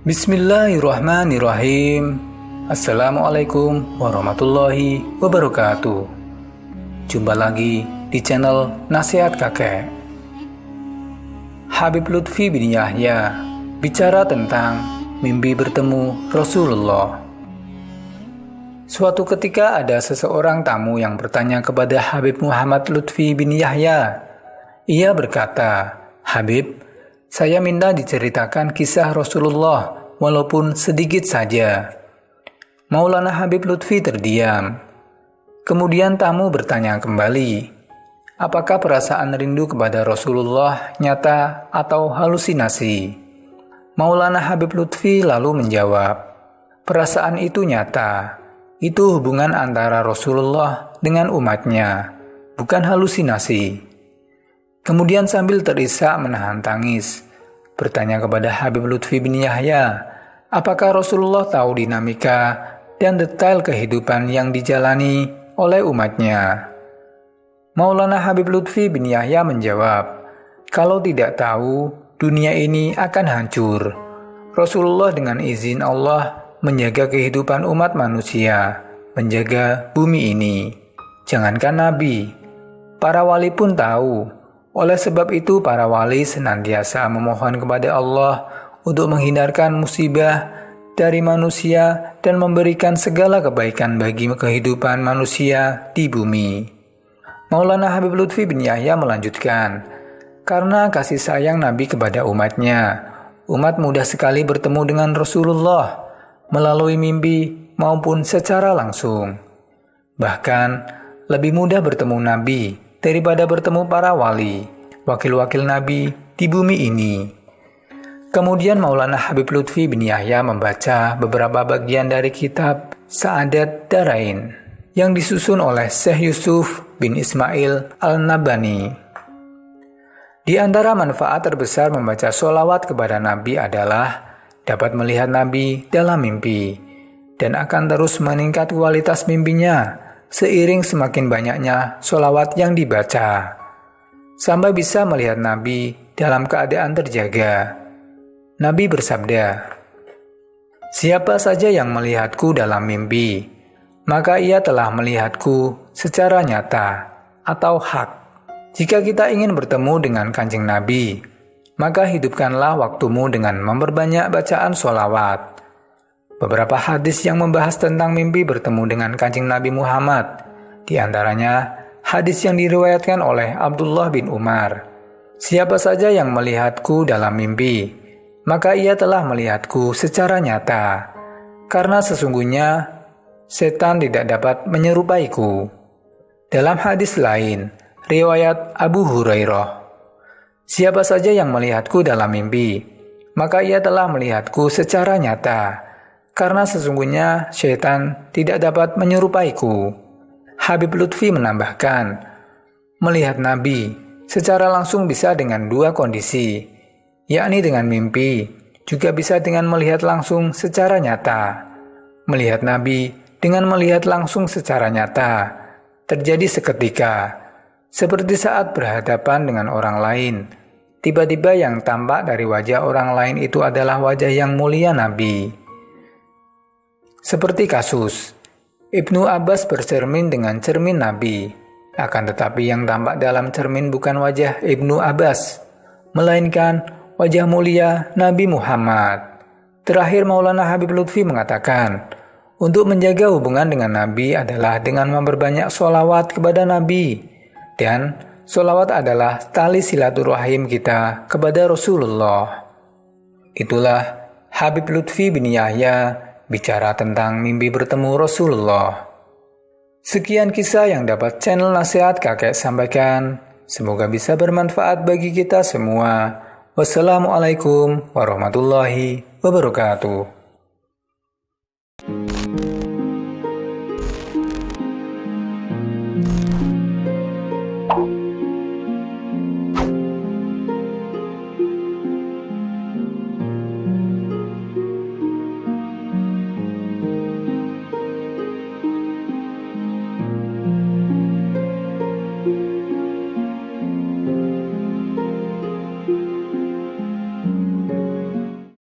Bismillahirrahmanirrahim. Assalamualaikum warahmatullahi wabarakatuh. Jumpa lagi di channel Nasihat Kakek. Habib Lutfi bin Yahya bicara tentang mimpi bertemu Rasulullah. Suatu ketika ada seseorang tamu yang bertanya kepada Habib Muhammad Lutfi bin Yahya. Ia berkata, "Habib, saya minta diceritakan kisah Rasulullah walaupun sedikit saja." Maulana Habib Lutfi terdiam. Kemudian tamu bertanya kembali, apakah perasaan rindu kepada Rasulullah nyata atau halusinasi? Maulana Habib Lutfi lalu menjawab, perasaan itu nyata. Itu hubungan antara Rasulullah dengan umatnya, bukan halusinasi. Kemudian sambil terisak menahan tangis, bertanya kepada Habib Lutfi bin Yahya, apakah Rasulullah tahu dinamika dan detail kehidupan yang dijalani oleh umatnya? Maulana Habib Lutfi bin Yahya menjawab, kalau tidak tahu, dunia ini akan hancur. Rasulullah dengan izin Allah menjaga kehidupan umat manusia, menjaga bumi ini. Jangankan Nabi, para wali pun tahu. Oleh sebab itu para wali senantiasa memohon kepada Allah untuk menghindarkan musibah dari manusia dan memberikan segala kebaikan bagi kehidupan manusia di bumi. Maulana Habib Lutfi bin Yahya melanjutkan, karena kasih sayang Nabi kepada umatnya, umat mudah sekali bertemu dengan Rasulullah melalui mimpi maupun secara langsung. Bahkan lebih mudah bertemu Nabi daripada bertemu para wali, wakil-wakil Nabi di bumi ini. Kemudian Maulana Habib Lutfi bin Yahya membaca beberapa bagian dari kitab Sa'adat Darain yang disusun oleh Syekh Yusuf bin Ismail Al-Nabani. Di antara manfaat terbesar membaca sholawat kepada Nabi adalah dapat melihat Nabi dalam mimpi dan akan terus meningkat kualitas mimpinya seiring semakin banyaknya sholawat yang dibaca, sampai bisa melihat Nabi dalam keadaan terjaga. Nabi bersabda, siapa saja yang melihatku dalam mimpi, maka ia telah melihatku secara nyata atau hak. Jika kita ingin bertemu dengan Kanjeng Nabi, maka hidupkanlah waktumu dengan memperbanyak bacaan sholawat. Beberapa hadis yang membahas tentang mimpi bertemu dengan Kanjeng Nabi Muhammad, di antaranya hadis yang diriwayatkan oleh Abdullah bin Umar. Siapa saja yang melihatku dalam mimpi, maka ia telah melihatku secara nyata, karena sesungguhnya setan tidak dapat menyerupaiku. Dalam hadis lain, riwayat Abu Hurairah, siapa saja yang melihatku dalam mimpi, maka ia telah melihatku secara nyata, karena sesungguhnya syaitan tidak dapat menyerupaiku. Habib Lutfi menambahkan, melihat Nabi secara langsung bisa dengan dua kondisi, yakni dengan mimpi, juga bisa dengan melihat langsung secara nyata. Melihat Nabi dengan melihat langsung secara nyata terjadi seketika, seperti saat berhadapan dengan orang lain. Tiba-tiba yang tampak dari wajah orang lain itu adalah wajah yang mulia Nabi. Seperti kasus, Ibnu Abbas bercermin dengan cermin Nabi, akan tetapi yang tampak dalam cermin bukan wajah Ibnu Abbas, melainkan wajah mulia Nabi Muhammad. Terakhir Maulana Habib Lutfi mengatakan, untuk menjaga hubungan dengan Nabi adalah dengan memperbanyak sholawat kepada Nabi, dan sholawat adalah tali silaturahim kita kepada Rasulullah. Itulah Habib Lutfi bin Yahya bicara tentang mimpi bertemu Rasulullah. Sekian kisah yang dapat channel Nasihat Kakek sampaikan. Semoga bisa bermanfaat bagi kita semua. Wassalamualaikum warahmatullahi wabarakatuh.